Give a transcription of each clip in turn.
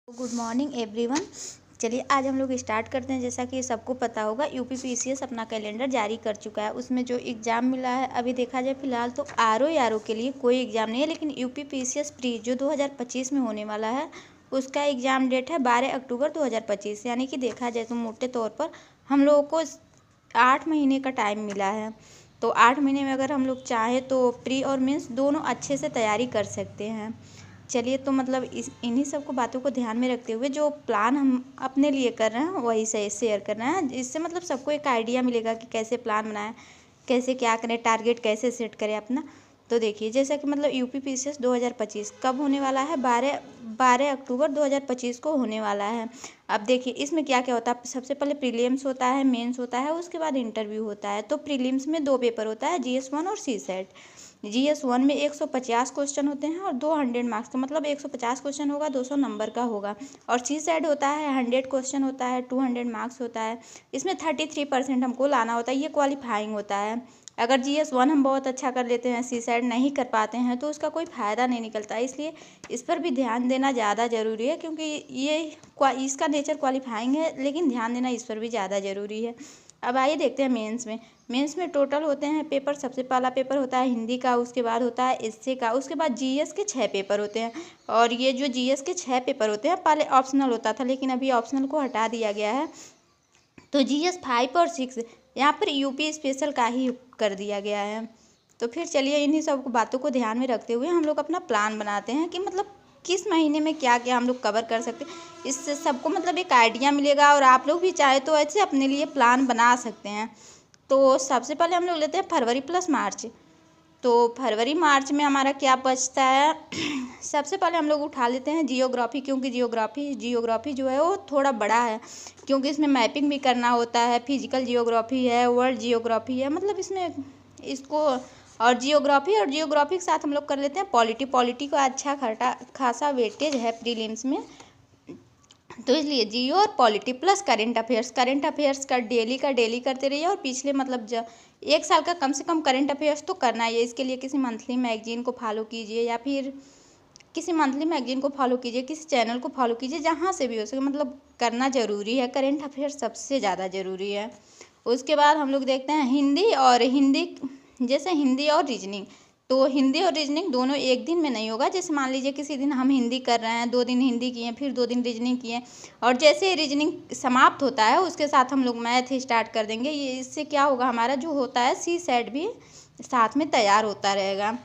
Good morning everyone. चलिए आज हम लोग स्टार्ट करते हैं। जैसा कि सबको पता होगा यूपीपीसीएस अपना कैलेंडर जारी कर चुका है। उसमें जो एग्ज़ाम मिला है अभी देखा जाए फ़िलहाल तो आरओ के लिए कोई एग्ज़ाम नहीं है, लेकिन यूपीपीसीएस प्री जो 2025 में होने वाला है उसका एग्ज़ाम डेट है 12 अक्टूबर 2025। यानी कि देखा जाए तो मोटे तौर पर हम लोगों को 8 महीने का टाइम मिला है। तो 8 महीने में अगर हम लोग चाहें तो प्री और मेंस दोनों अच्छे से तैयारी कर सकते हैं। चलिए तो मतलब इन्हीं सब को बातों को ध्यान में रखते हुए जो प्लान हम अपने लिए कर रहे हैं वही से शेयर कर रहे हैं। इससे मतलब सबको एक आइडिया मिलेगा कि कैसे प्लान बनाएं, कैसे क्या करें, टारगेट कैसे सेट करें अपना। तो देखिए जैसा कि मतलब यूपीपीसीएस 2025 कब होने वाला है, 12 अक्टूबर 2025 को होने वाला है। अब देखिए इसमें क्या क्या होता है। सबसे पहले प्रीलिम्स होता है, मेंस होता है, उसके बाद इंटरव्यू होता है। तो प्रीलिम्स में 2 पेपर होता है, GS1 और CSET। GS1 में 150 क्वेश्चन होते हैं और 200 मार्क्स का, मतलब 150 क्वेश्चन होगा, 200 नंबर का होगा। और CSET होता है 100 क्वेश्चन होता है, 200 मार्क्स होता है। इसमें 33% हमको लाना होता है, ये क्वालिफाइंग होता है। अगर GS1 हम बहुत अच्छा कर लेते हैं, CSET नहीं कर पाते हैं तो उसका कोई फ़ायदा नहीं निकलता। इसलिए इस पर भी ध्यान देना ज़्यादा ज़रूरी है, क्योंकि ये इसका नेचर क्वालिफाइंग है, लेकिन ध्यान देना इस पर भी ज़्यादा ज़रूरी है। अब आइए देखते हैं मेंस में टोटल होते हैं पेपर। सबसे पहला पेपर होता है हिंदी का, उसके बाद होता है एसए का, उसके बाद जीएस के 6 पेपर होते हैं। और ये जो जीएस के 6 पेपर होते हैं पहले ऑप्शनल होता था, लेकिन अभी ऑप्शनल को हटा दिया गया है। तो GS 5 और 6 यहाँ पर यूपी स्पेशल का ही कर दिया गया है। तो फिर चलिए इन्हीं सब बातों को ध्यान में रखते हुए हम लोग अपना प्लान बनाते हैं कि मतलब किस महीने में क्या क्या हम लोग कवर कर सकते हैं। इससे सबको मतलब एक आइडिया मिलेगा और आप लोग भी चाहे तो ऐसे अपने लिए प्लान बना सकते हैं। तो सबसे पहले हम लोग लेते हैं फरवरी प्लस मार्च। तो फरवरी मार्च में हमारा क्या बचता है सबसे पहले हम लोग उठा लेते हैं जियोग्राफी, क्योंकि जियोग्राफी जो है वो थोड़ा बड़ा है, क्योंकि इसमें मैपिंग भी करना होता है। फिजिकल जियोग्राफी है, वर्ल्ड जियोग्राफी है, मतलब इसमें इसको और जियोग्राफी के साथ हम लोग कर लेते हैं पॉलिटी का अच्छा खासा वेटेज है प्रीलिम्स में। तो इसलिए जियो और पॉलिटी प्लस करंट अफेयर्स का डेली करते रहिए। और पिछले मतलब एक साल का कम से कम करंट अफेयर्स तो करना ही है। इसके लिए किसी मंथली मैगजीन को फॉलो कीजिए, या फिर किसी मंथली मैगजीन को फॉलो कीजिए, किसी चैनल को फॉलो कीजिए, जहाँ से भी हो सके मतलब करना ज़रूरी है। करंट अफेयर्स सबसे ज़्यादा ज़रूरी है। उसके बाद हम लोग देखते हैं हिंदी और रीजनिंग। तो हिंदी और रीजनिंग दोनों एक दिन में नहीं होगा। जैसे मान लीजिए किसी दिन हम हिंदी कर रहे हैं, 2 दिन हिंदी किए, फिर 2 दिन रीजनिंग किए, और जैसे रीजनिंग समाप्त होता है उसके साथ हम लोग मैथ स्टार्ट कर देंगे। ये इससे क्या होगा, हमारा जो होता है CSET भी साथ में तैयार होता रहेगा।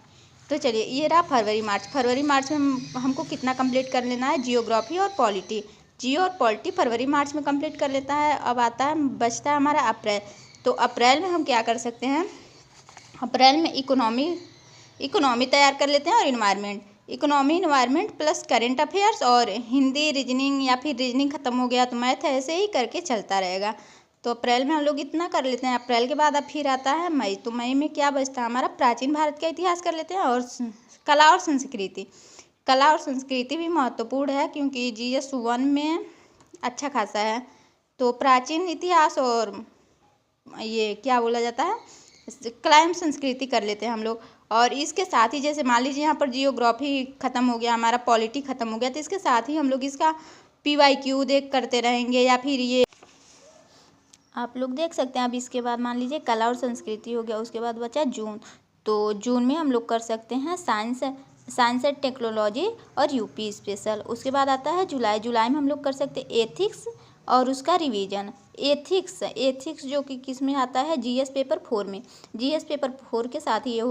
तो चलिए ये रहा फरवरी मार्च में हमको कितना कंप्लीट कर लेना है, जियो और पॉलिटी फरवरी मार्च में कंप्लीट कर लेता है। अब बचता है हमारा अप्रैल। तो अप्रैल में हम क्या कर सकते हैं, अप्रैल में इकोनॉमी तैयार कर लेते हैं और इन्वायरमेंट प्लस करंट अफेयर्स और हिंदी रीजनिंग, या फिर रीजनिंग खत्म हो गया तो मैथ, ऐसे ही करके चलता रहेगा। तो अप्रैल में हम लोग इतना कर लेते हैं। अप्रैल के बाद अब फिर आता है मई। तो मई में क्या बचता है हमारा, प्राचीन भारत का इतिहास कर लेते हैं और कला और संस्कृति भी महत्वपूर्ण है, क्योंकि GS1 में अच्छा खासा है। तो प्राचीन इतिहास और ये क्या बोला जाता है, क्लाइम संस्कृति कर लेते हैं हम लोग। और इसके साथ ही जैसे मान लीजिए यहाँ पर जियोग्राफी खत्म हो गया, हमारा पॉलिटी खत्म हो गया, तो इसके साथ ही हम लोग इसका PYQ देख करते रहेंगे, या फिर ये आप लोग देख सकते हैं। अब इसके बाद मान लीजिए कला और संस्कृति हो गया, उसके बाद बचा जून। तो जून में हम लोग कर सकते हैं साइंस एंड टेक्नोलॉजी और यूपी स्पेशल। उसके बाद आता है जुलाई में हम लोग कर सकते हैं एथिक्स और उसका रिवीजन। एथिक्स जो कि किस में आता है, GS पेपर 4 में। GS पेपर 4 के साथ ही ये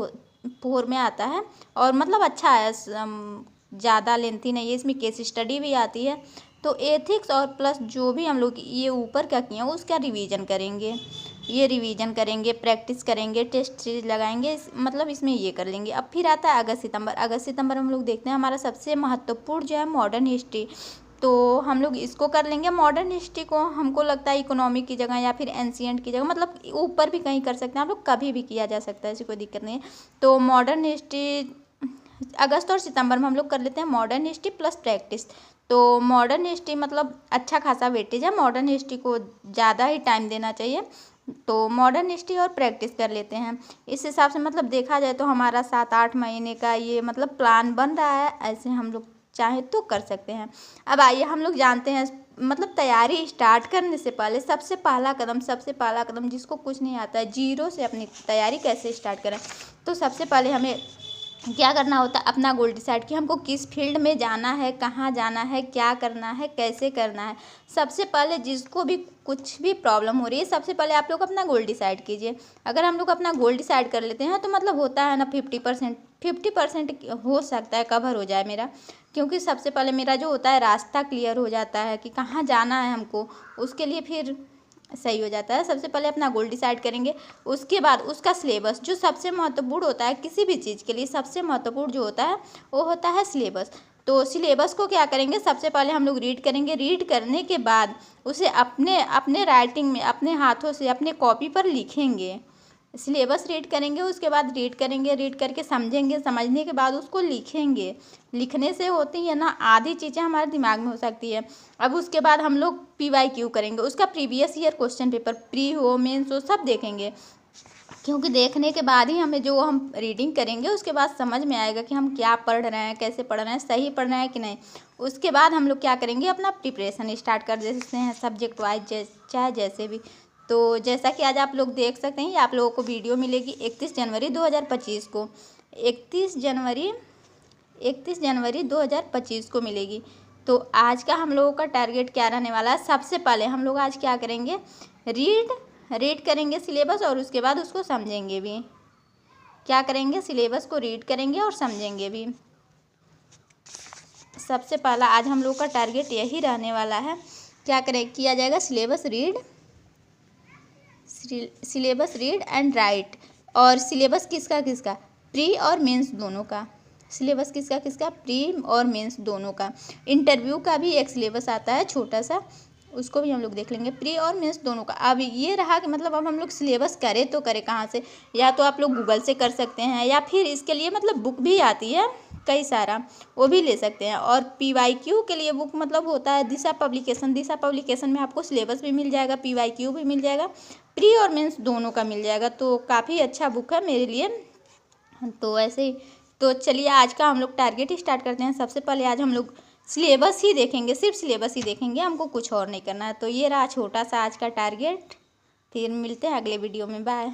4 में आता है, और मतलब अच्छा है, ज़्यादा लेंथी नहीं है, इसमें केस स्टडी भी आती है। तो एथिक्स और प्लस जो भी हम लोग ये ऊपर क्या किए हैं उसका रिवीजन करेंगे, प्रैक्टिस करेंगे, टेस्ट सीरीज लगाएंगे, मतलब इसमें ये कर लेंगे। अब फिर आता है अगस्त सितंबर हम लोग देखते हैं हमारा सबसे महत्वपूर्ण जो है मॉडर्न हिस्ट्री। तो हम लोग इसको कर लेंगे। मॉडर्न हिस्ट्री को हमको लगता है इकोनॉमिक की जगह या फिर एंशिएंट की जगह, मतलब ऊपर भी कहीं कर सकते हैं, हम लोग कभी भी किया जा सकता है, ऐसी कोई दिक्कत नहीं है। तो मॉडर्न हिस्ट्री अगस्त और सितंबर में हम लोग कर लेते हैं मॉडर्न हिस्ट्री प्लस प्रैक्टिस। तो मॉडर्न हिस्ट्री मतलब अच्छा खासा वेटेज है, मॉडर्न हिस्ट्री को ज़्यादा ही टाइम देना चाहिए। तो मॉडर्न हिस्ट्री और प्रैक्टिस कर लेते हैं। इस हिसाब से मतलब देखा जाए तो हमारा 7-8 महीने का ये मतलब प्लान बन रहा है। ऐसे हम लोग चाहें तो कर सकते हैं। अब आइए हम लोग जानते हैं, मतलब तैयारी स्टार्ट करने से पहले सबसे पहला कदम जिसको कुछ नहीं आता है, जीरो से अपनी तैयारी कैसे स्टार्ट करें। तो सबसे पहले हमें क्या करना होता है, अपना गोल डिसाइड कि हमको किस फील्ड में जाना है, कहाँ जाना है, क्या करना है, कैसे करना है। सबसे पहले जिसको भी कुछ भी प्रॉब्लम हो रही है, सबसे पहले आप लोग अपना गोल डिसाइड कीजिए। अगर हम लोग अपना गोल डिसाइड कर लेते हैं तो मतलब होता है ना 50% हो सकता है कवर हो जाए मेरा, क्योंकि सबसे पहले मेरा जो होता है रास्ता क्लियर हो जाता है कि कहाँ जाना है हमको, उसके लिए फिर सही हो जाता है। सबसे पहले अपना गोल डिसाइड करेंगे, उसके बाद उसका सिलेबस, जो सबसे महत्वपूर्ण होता है किसी भी चीज़ के लिए, सबसे महत्वपूर्ण जो होता है वो होता है सिलेबस। तो सिलेबस को क्या करेंगे, सबसे पहले हम लोग रीड करेंगे। रीड करने के बाद उसे अपने अपने राइटिंग में, अपने हाथों से, अपने कॉपी पर लिखेंगे। सिलेबस रीड करेंगे, उसके बाद रीड करेंगे, रीड करके समझेंगे, समझने के बाद उसको लिखेंगे। लिखने से होती है ना आधी चीज़ें हमारे दिमाग में हो सकती है। अब उसके बाद हम लोग PYQ करेंगे, उसका previous year question paper, pre हो मेंस हो सब देखेंगे, क्योंकि देखने के बाद ही हमें जो हम रीडिंग करेंगे उसके बाद समझ में आएगा कि हम क्या पढ़ रहे हैं, कैसे पढ़ रहे हैं, सही पढ़ रहे हैं कि नहीं। उसके बाद हम लोग क्या करेंगे, अपना प्रिपरेशन स्टार्ट कर देते हैं सब्जेक्ट वाइज, चाहे जैसे भी। तो जैसा कि आज आप लोग देख सकते हैं, आप लोगों को वीडियो मिलेगी 31 जनवरी 2025 को, 31 जनवरी 2025 को मिलेगी। तो आज का हम लोगों का टारगेट क्या रहने वाला है, सबसे पहले हम लोग आज क्या करेंगे, रीड करेंगे सिलेबस, और उसके बाद उसको समझेंगे भी। क्या करेंगे, सिलेबस को रीड करेंगे और समझेंगे भी। सबसे पहला आज हम लोग का टारगेट यही रहने वाला है। क्या किया जाएगा, सिलेबस रीड एंड राइट। और सिलेबस किसका, प्री और मेंस दोनों का। सिलेबस किसका, प्री और मेंस दोनों का। इंटरव्यू का भी एक सिलेबस आता है छोटा सा, उसको भी हम लोग देख लेंगे, प्री और मेंस दोनों का। अब ये रहा कि मतलब अब हम लोग सिलेबस करें तो करें कहाँ से, या तो आप लोग गूगल से कर सकते हैं, या फिर इसके लिए मतलब बुक भी आती है कई सारा, वो भी ले सकते हैं। और PYQ के लिए बुक मतलब होता है दिशा पब्लिकेशन में आपको सिलेबस भी मिल जाएगा, PYQ भी मिल जाएगा, प्री और मेंस दोनों का मिल जाएगा। तो काफ़ी अच्छा बुक है मेरे लिए। तो ऐसे ही, तो चलिए आज का हम लोग टारगेट स्टार्ट करते हैं। सबसे पहले आज हम लोग सिलेबस ही देखेंगे, सिर्फ सिलेबस ही देखेंगे, हमको कुछ और नहीं करना है। तो ये रहा छोटा सा आज का टारगेट। फिर मिलते हैं अगले वीडियो में, बाय।